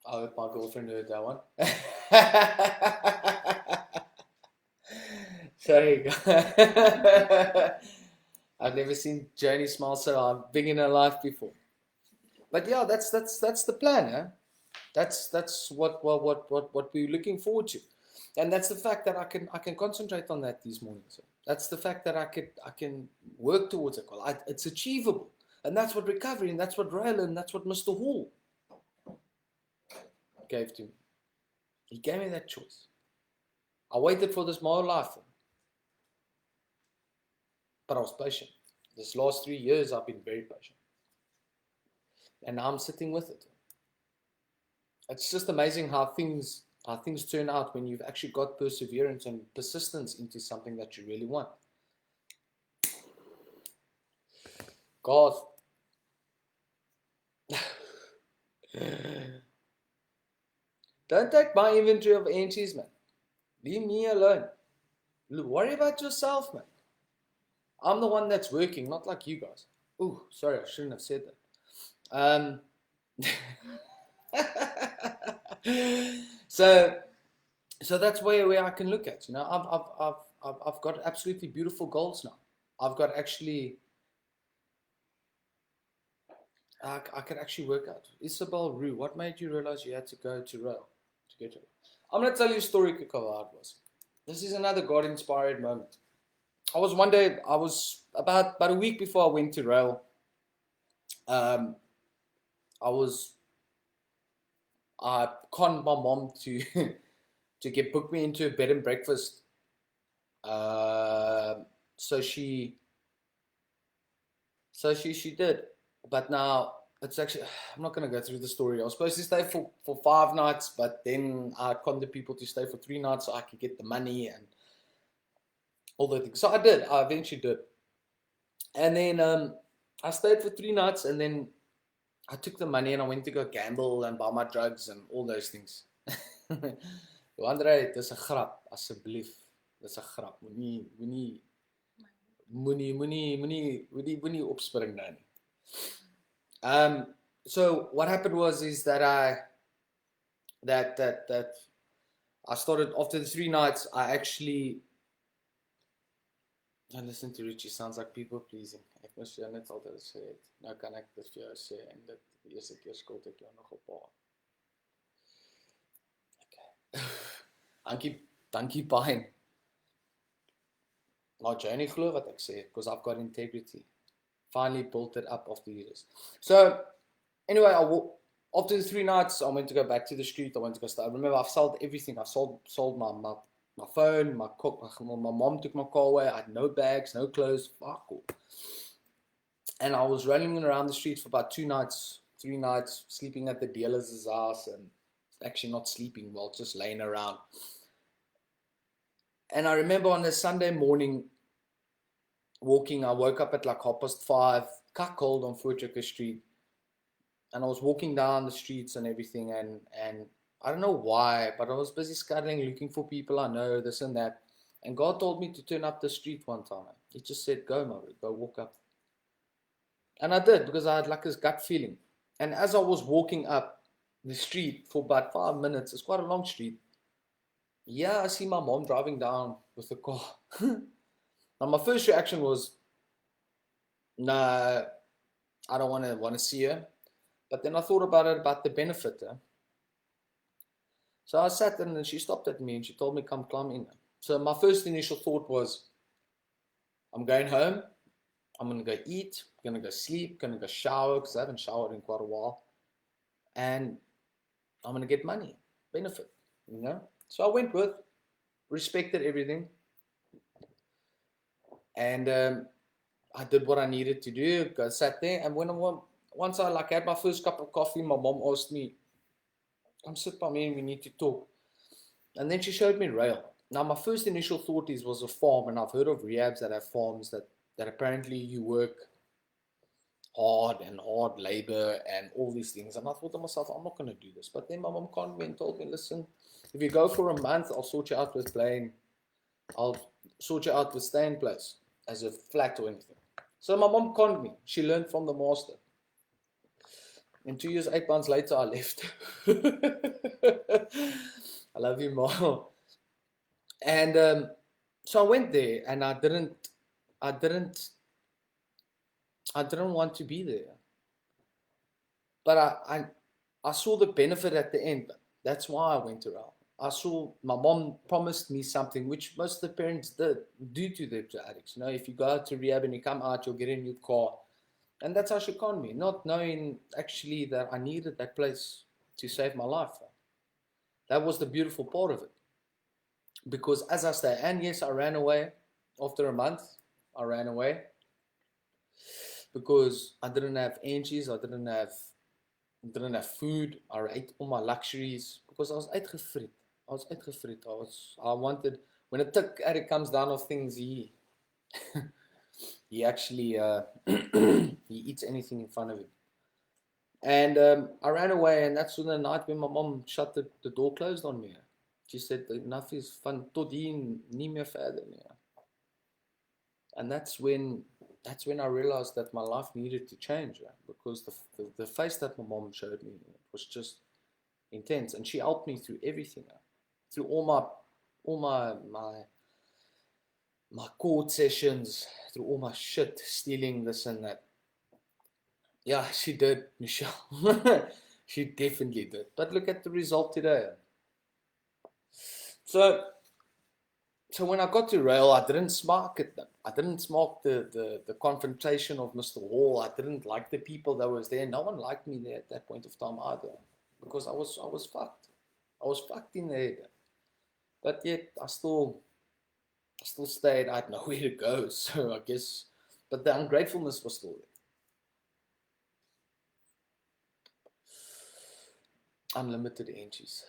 hope my girlfriend heard that one. Sorry. I've never seen Joni smile so big in her life before. But yeah, that's the plan, huh? That's what we're looking forward to, and that's the fact that I can concentrate on that these mornings. That's the fact that I can work towards it. It's achievable, and that's what recovery, and that's what RAEL, and that's what Mr. Hall gave to me. He gave me that choice. I waited for this my whole life, but I was patient. This last 3 years, I've been very patient, and now I'm sitting with it. It's just amazing how things turn out when you've actually got perseverance and persistence into something that you really want. God. Don't take my inventory of entries, man. Leave me alone. Worry about yourself, man. I'm the one that's working, not like you guys. Ooh, sorry, I shouldn't have said that. So that's where I can look at. You know, I've got absolutely beautiful goals now. I've got actually. I could actually work out. Isabel Rue, what made you realize you had to go to RAEL to get it? I'm gonna tell you a story quick of how it was. This is another God-inspired moment. I was about a week before I went to RAEL. I conned my mom to to book me into a bed and breakfast. So she did. But now it's actually, I'm not going to go through the story. I was supposed to stay for 5 nights, but then I conned the people to stay for 3 nights so I could get the money and all the things. So I did. I eventually did. And then I stayed for 3 nights, and then I took the money and I went to go gamble and buy my drugs and all those things. Andre, dis 'n grap, asseblief. Dis 'n grap. Moenie opspring nou nie. So what happened is that I started after the 3 nights. I actually, I listen to Richie, sounds like people pleasing. Ek moes jou net altyd gesê het. Nou kan ek dit vir jou sê en dit eerste keer skuld ek jou nog 'n paar. Okay. Dankie Pine. Nou Johnny glo wat ek sê, because I've got integrity. Finally built it up after years. So anyway, after the 3 nights, I went to go back to the street. I went to go start. Remember, I've sold everything. I sold my phone, my mom took my car away. I had no bags, no clothes. Fuck all. And I was running around the streets for about 2 nights, 3 nights, sleeping at the dealer's house, and actually not sleeping well, just laying around. And I remember on a Sunday morning walking, I woke up at like 5:30, cut cold on Voortrekker Street. And I was walking down the streets and everything, and I don't know why, but I was busy scuttling, looking for people I know, this and that. And God told me to turn up the street one time. He just said, go, Murray, go walk up. And I did, because I had like this gut feeling. And as I was walking up the street for about 5 minutes, it's quite a long street. Yeah, I see my mom driving down with the car. Now my first reaction was, no, I don't want to see her. But then I thought about the benefit. So I sat there and she stopped at me and she told me, come climb in. So my first initial thought was, I'm going home. I'm going to go eat. I'm going to go sleep. Going to go shower because I haven't showered in quite a while. and I'm going to get money, benefit, So I went with, respected everything, and I did what I needed to do. I sat there, and once I had my first cup of coffee, my mom asked me, "Come sit by me, and we need to talk." And then she showed me RAEL. Now, my first initial thought was a farm, and I've heard of rehabs that have farms that apparently you work hard labor and all these things. And I thought to myself, I'm not going to do this. But then my mom called me and told me, listen, if you go for a month, I'll sort you out with playing. I'll sort you out with staying place as a flat or anything. So my mom conned me. She learned from the master. And 2 years, 8 months later, I left. I love you, Mom. And so I went there, and I didn't want to be there. But I saw the benefit at the end. That's why I went around. I saw my mom promised me something which most of the parents do to their addicts. If you go out to rehab and you come out, you'll get a new car. And that's how she conned me, not knowing actually that I needed that place to save my life. That was the beautiful part of it. Because as I say, and yes, I ran away after a month. I ran away because I didn't have energies. I didn't have food. I ate all my luxuries because I was uitgevriet. I wanted, when a Drug Addict comes down of things, he actually he eats anything in front of him. And I ran away, and that's when the night when my mom shut the door closed on me. She said, enough is van tot hier, nie meer verder nie. And that's when I realized that my life needed to change, because the face that my mom showed me was just intense, and she helped me through everything, through all my court sessions, through all my shit, stealing this and that. Yeah, she did, Michelle. She definitely did. But look at the result today. So when I got to RAEL, I didn't spark at them. I didn't spark the confrontation of Mr. Hall. I didn't like the people that was there. No one liked me there at that point of time either, because I was fucked. I was fucked in the head. But yet I still stayed. I had nowhere to go. So I guess, but the ungratefulness was still there. Unlimited energies.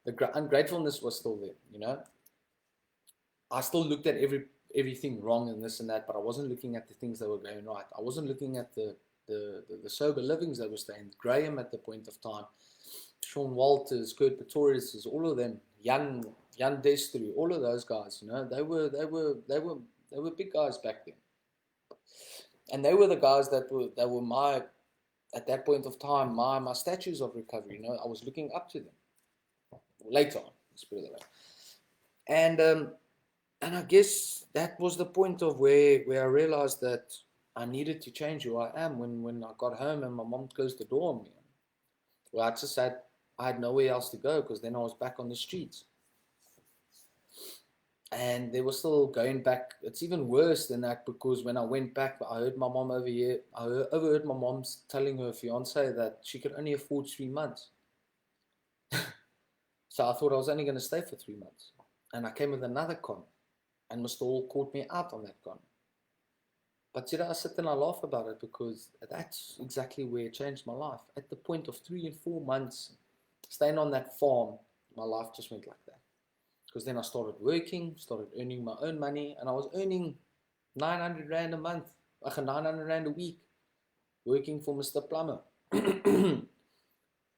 The ungratefulness was still there, I still looked at everything wrong and this and that, but I wasn't looking at the things that were going right. I wasn't looking at the sober livings that were staying. Graham at the point of time, Sean Walters, Kurt Pretorius, all of them, Jan Destru, all of those guys, they were big guys back then. And they were the guys that were my, at that point of time, my statues of recovery. I was looking up to them. Later on, let's put it that way. And I guess that was the point of where I realized that I needed to change who I am when I got home and my mom closed the door on me. Well, I had nowhere else to go, because then I was back on the streets. And they were still going back. It's even worse than that, because when I went back, I heard my mom over here. I overheard my mom telling her fiance that she could only afford 3 months. So I thought I was only going to stay for 3 months. And I came with another con. And Mr. Hall caught me out on that con. But I sit and I laugh about it, because that's exactly where it changed my life. At the point of 3 and 4 months staying on that farm, my life just went like that. Because then I started working, started earning my own money, and I was earning 900 Rand a month, 900 Rand a week, working for Mr. Plumber.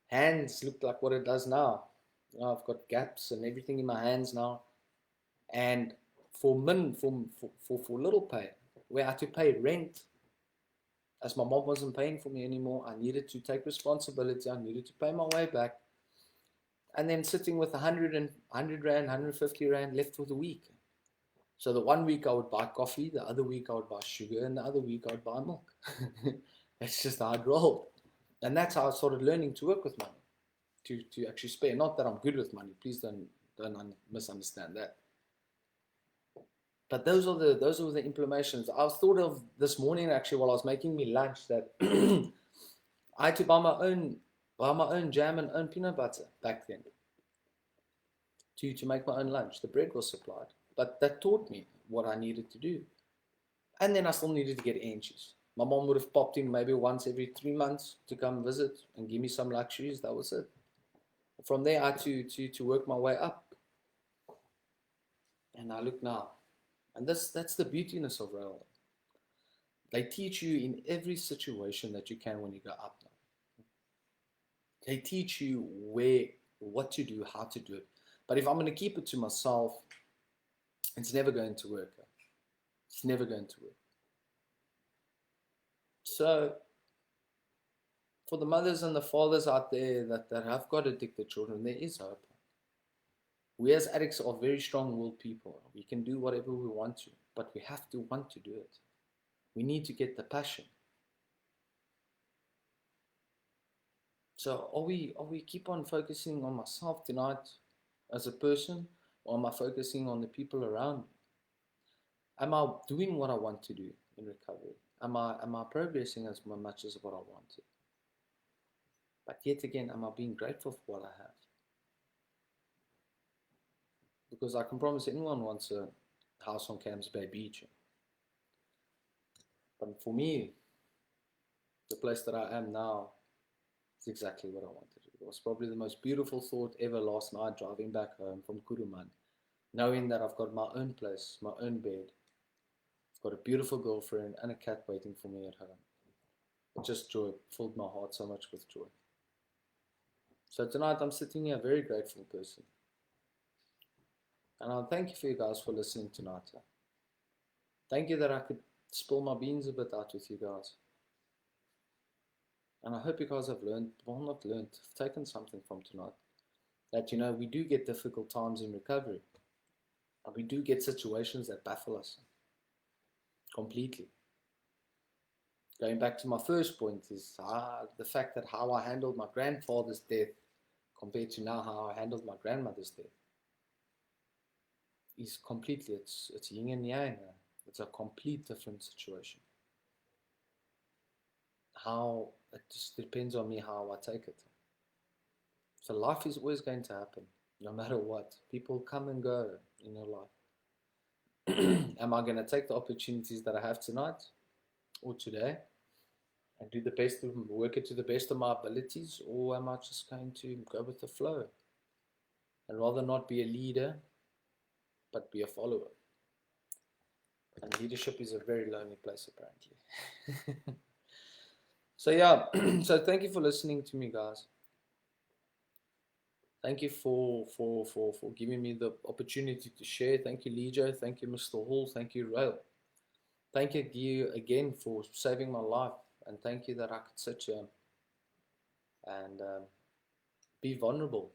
Hands looked like what it does now. I've got gaps and everything in my hands now. And for little pay, where I had to pay rent, as my mom wasn't paying for me anymore, I needed to take responsibility. I needed to pay my way back. And then sitting with 100 Rand, 150 Rand left for the week. So the 1 week I would buy coffee, the other week I would buy sugar, and the other week I would buy milk. That's just how it rolled. And that's how I started learning to work with money, to actually spare. Not that I'm good with money. Please don't misunderstand that. But those are the implementations. I thought of this morning, actually, while I was making me lunch, that I had to buy my own jam and own peanut butter back then to make my own lunch. The bread was supplied, but that taught me what I needed to do. And then I still needed to get inches. My mom would have popped in maybe once every 3 months to come visit and give me some luxuries. That was it. From there, I had to work my way up. And I look now. And that's the beautiness of RAEL. They teach you in every situation that you can when you go up now. They teach you what to do, how to do it. But if I'm going to keep it to myself, it's never going to work. It's never going to work. So, for the mothers and the fathers out there that have got addicted children, there is hope. We as addicts are very strong-willed people. We can do whatever we want to, but we have to want to do it. We need to get the passion. So are we keep on focusing on myself tonight as a person, or am I focusing on the people around me? Am I doing what I want to do in recovery? Am I progressing as much as what I want to? But yet again, am I being grateful for what I have? Because I can promise anyone wants a house on Camps Bay Beach. But for me, the place that I am now is exactly what I wanted to do. It was probably the most beautiful thought ever last night, driving back home from Kuruman, knowing that I've got my own place, my own bed. I've got a beautiful girlfriend and a cat waiting for me at home. It just joy, filled my heart so much with joy. So tonight I'm sitting here a very grateful person. And I thank you for you guys for listening tonight. Thank you that I could spill my beans a bit out with you guys. And I hope you guys have learned, well not learned, taken something from tonight. That, you know, we do get difficult times in recovery. And we do get situations that baffle us completely. Going back to my first point is the fact that how I handled my grandfather's death compared to now how I handled my grandmother's death is completely, it's yin and yang. It's a complete different situation. How, it just depends on me how I take it. So life is always going to happen, no matter what. People come and go in your life. Am I going to take the opportunities that I have tonight or today and do the best, work it to the best of my abilities, or am I just going to go with the flow and rather not be a leader but be a follower? And leadership is a very lonely place, apparently. So yeah, so thank you for listening to me, guys. Thank you for giving me the opportunity to share. Thank you, Lijo. Thank you, Mr. Hall. Thank you, RAEL. Thank you again for saving my life. And thank you that I could sit here and be vulnerable.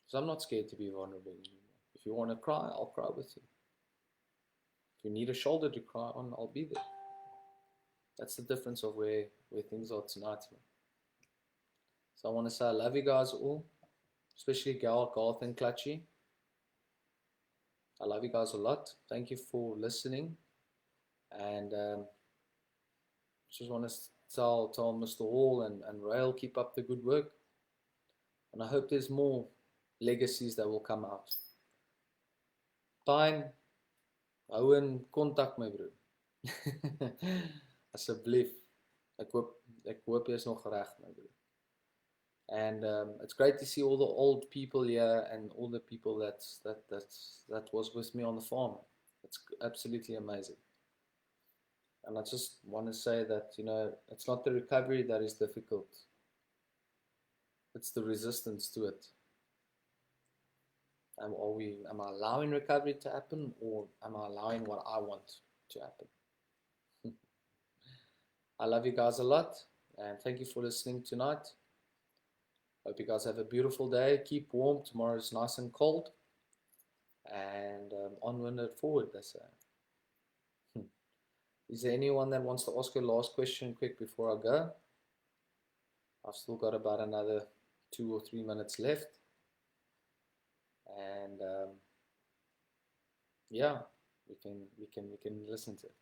Because I'm not scared to be vulnerable anymore. If you want to cry, I'll cry with you. If you need a shoulder to cry on, I'll be there. That's the difference of where things are tonight. So I want to say I love you guys all, especially Garth and Clutchy. I love you guys a lot. Thank you for listening. And just want to tell Mr. Hall and RAEL, keep up the good work. And I hope there's more legacies that will come out. Fine. Hou in kontak my broer. Asseblief. Ek hoop jy is nog reg my broer. And it's great to see all the old people here and all the people that was with me on the farm. It's absolutely amazing. And I just want to say that, you know, it's not the recovery that is difficult. It's the resistance to it. Am I allowing recovery to happen, or am I allowing what I want to happen? I love you guys a lot, and thank you for listening tonight. Hope you guys have a beautiful day. Keep warm. Tomorrow is nice and cold. And onward and forward, they say. Is there anyone that wants to ask a last question quick before I go? I've still got about another 2 or 3 minutes left. And yeah, we can listen to it.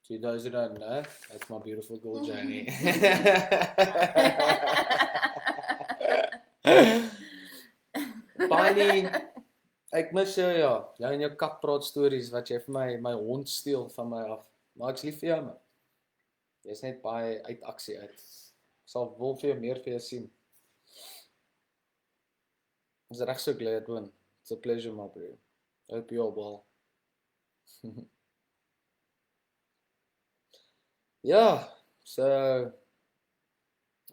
To those who don't know, that's my beautiful girl, Janie. Bonnie, ek mis jou ja. Jou en jou katpraat stories wat jy vir my hond steel van my af. Maar ek's lief vir jou, man. Jy's net baie uit aksie uit. Ek sal wil vir jou meer vir jou sien. Is reg so glad one. It's a pleasure, my bro. I hope you're well. Yeah, so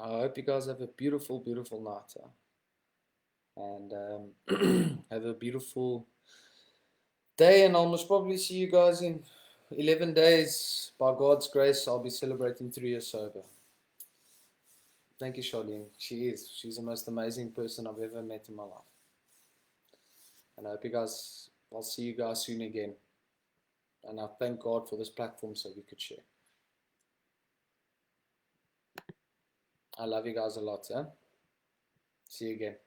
I hope you guys have a beautiful, beautiful night. And have a beautiful day, and I'll most probably see you guys in 11 days. By God's grace, I'll be celebrating 3 years sober. Thank you, Charlene. She's the most amazing person I've ever met in my life. And I hope I'll see you guys soon again. And I thank God for this platform so we could share. I love you guys a lot, See you again.